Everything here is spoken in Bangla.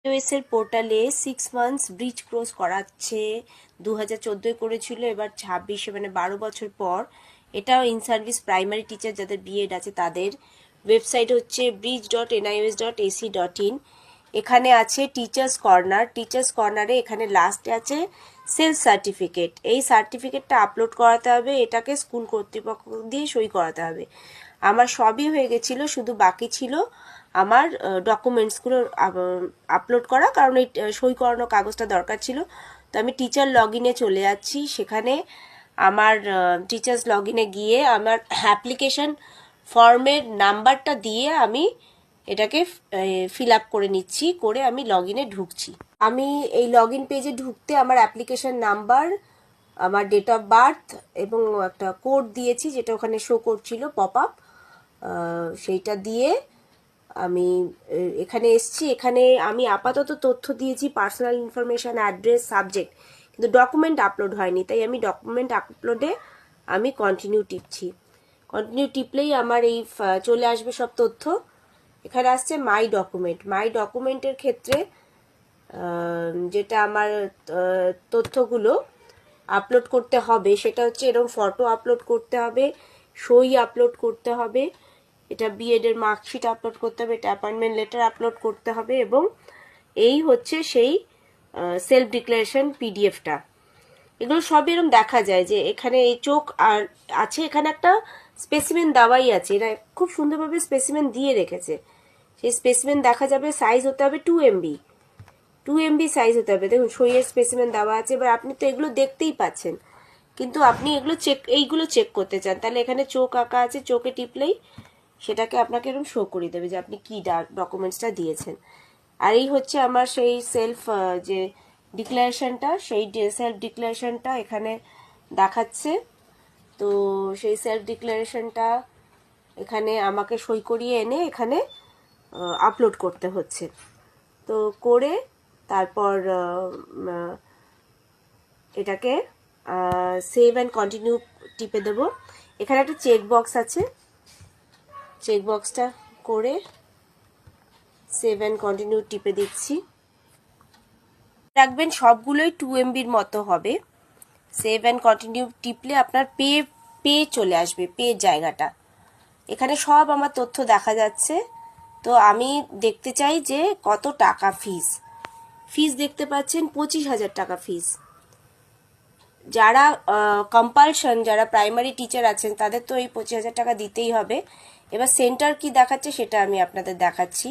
iOS এর পোর্টালে 6 মান্থস ব্রিজ ক্রস করাচ্ছে। 2014 করেছিল, এবার 26 মানে 12 বছর পর। এটাও ইন সার্ভিস প্রাইমারি টিচার যাদের বিএড আছে তাদের ওয়েবসাইট হচ্ছে bridge.nios.ac.in। এখানে আছে টিচার্স কর্নার। টিচার্স কর্নারে এখানে লাস্টে আছে সেলফ সার্টিফিকেট। এই সার্টিফিকেটটা আপলোড করাতে হবে, এটাকে স্কুল কর্তৃপক্ষ দিয়ে সই করাতে হবে। আমার সবই হয়ে গেছিল, শুধু বাকি ছিল আমার ডকুমেন্টসগুলো আপলোড করা, কারণ এই সই করানো কাগজটা দরকার ছিল। তো আমি টিচার লগ ইনে চলে যাচ্ছি। সেখানে আমার টিচার্স লগ ইনে গিয়ে আমার অ্যাপ্লিকেশন ফর্মের নাম্বারটা দিয়ে আমি এটাকে ফিল আপ করে নিচ্ছি, করে আমি লগ ইনে ঢুকছি। আমি এই লগ ইন পেজে ঢুকতে আমার অ্যাপ্লিকেশন নাম্বার, আমার ডেট অফ বার্থ এবং একটা কোড দিয়েছি যেটা ওখানে শো করছিল পপ আপ, সেইটা দিয়ে আমি এখানে এসছি। এখানে আমি আপাতত তথ্য দিয়েছি পার্সোনাল ইনফরমেশন, অ্যাড্রেস, সাবজেক্ট, কিন্তু ডকুমেন্ট আপলোড হয়নি, তাই আমি ডকুমেন্ট আপলোডে আমি কন্টিনিউ টিপছি। কন্টিনিউ টিপলেই আমার এই চলে আসবে সব তথ্য। এখানে আসছে মাই ডকুমেন্ট। মাই ডকুমেন্টের ক্ষেত্রে যেটা আমার তথ্যগুলো আপলোড করতে হবে সেটা হচ্ছে এরকম ফটো আপলোড করতে হবে, সই আপলোড করতে হবে, এটা বিএড এর মার্কশিট আপলোড করতে হবে, এটা অ্যাপয়েন্টমেন্ট লেটার আপলোড করতে হবে, এবং এই হচ্ছে সেই সেলফ ডিক্লারেশন পিডিএফটা। এগুলো সব এরকম দেখা যায় যে এখানে এই চোখ আর আছে, এখানে একটা স্পেসিমেন দেওয়াই আছে, এরা খুব সুন্দরভাবে স্পেসিমেন দিয়ে রেখেছে। সেই স্পেসিমেন দেখা যাবে, সাইজ হতে হবে 2 MB সাইজ হতে হবে। দেখুন সইয়ের স্পেসিমেন দেওয়া আছে। এবার আপনি তো এগুলো দেখতেই পাচ্ছেন, কিন্তু আপনি এইগুলো চেক করতে চান, তাহলে এখানে চোখ আঁকা আছে, চোখে টিপলেই সেটাকে আপনাকে এরকম শো করে দেবে যে আপনি কি ডকুমেন্টসটা দিয়েছেন। আর এই হচ্ছে আমার সেই সেলফ যে ডিক্লারেশনটা, সেই সেলফ ডিক্লারেশনটা এখানে দেখাচ্ছে। তো সেই সেলফ ডিক্লারেশনটা এখানে আমাকে সই করিয়ে এনে এখানে আপলোড করতে হচ্ছে। তো করে তারপর এটাকে সেভ অ্যান্ড কন্টিনিউ টিপে দেবো। এখানে একটা চেক বক্স আছে, চেক বক্সটা করে সেভ অ্যান্ড কন্টিনিউ টিপে দিচ্ছি। রাখবেন সবগুলোই 2 MBর মতো হবে। সেভ অ্যান্ড কন্টিনিউ টিপলে আপনার পে চলে আসবে, পে জায়গাটা। এখানে সব আমার তথ্য দেখা যাচ্ছে। তো আমি দেখতে চাই যে কত টাকা ফিস দেখতে পাচ্ছেন 25,000 টাকা ফিস। যারা কম্পালশন, যারা প্রাইমারি টিচার আছেন তাদের তো এই 25,000 টাকা দিতেই হবে। এবার সেন্টার কি দেখাচ্ছে সেটা আমি আপনাদের দেখাচ্ছি।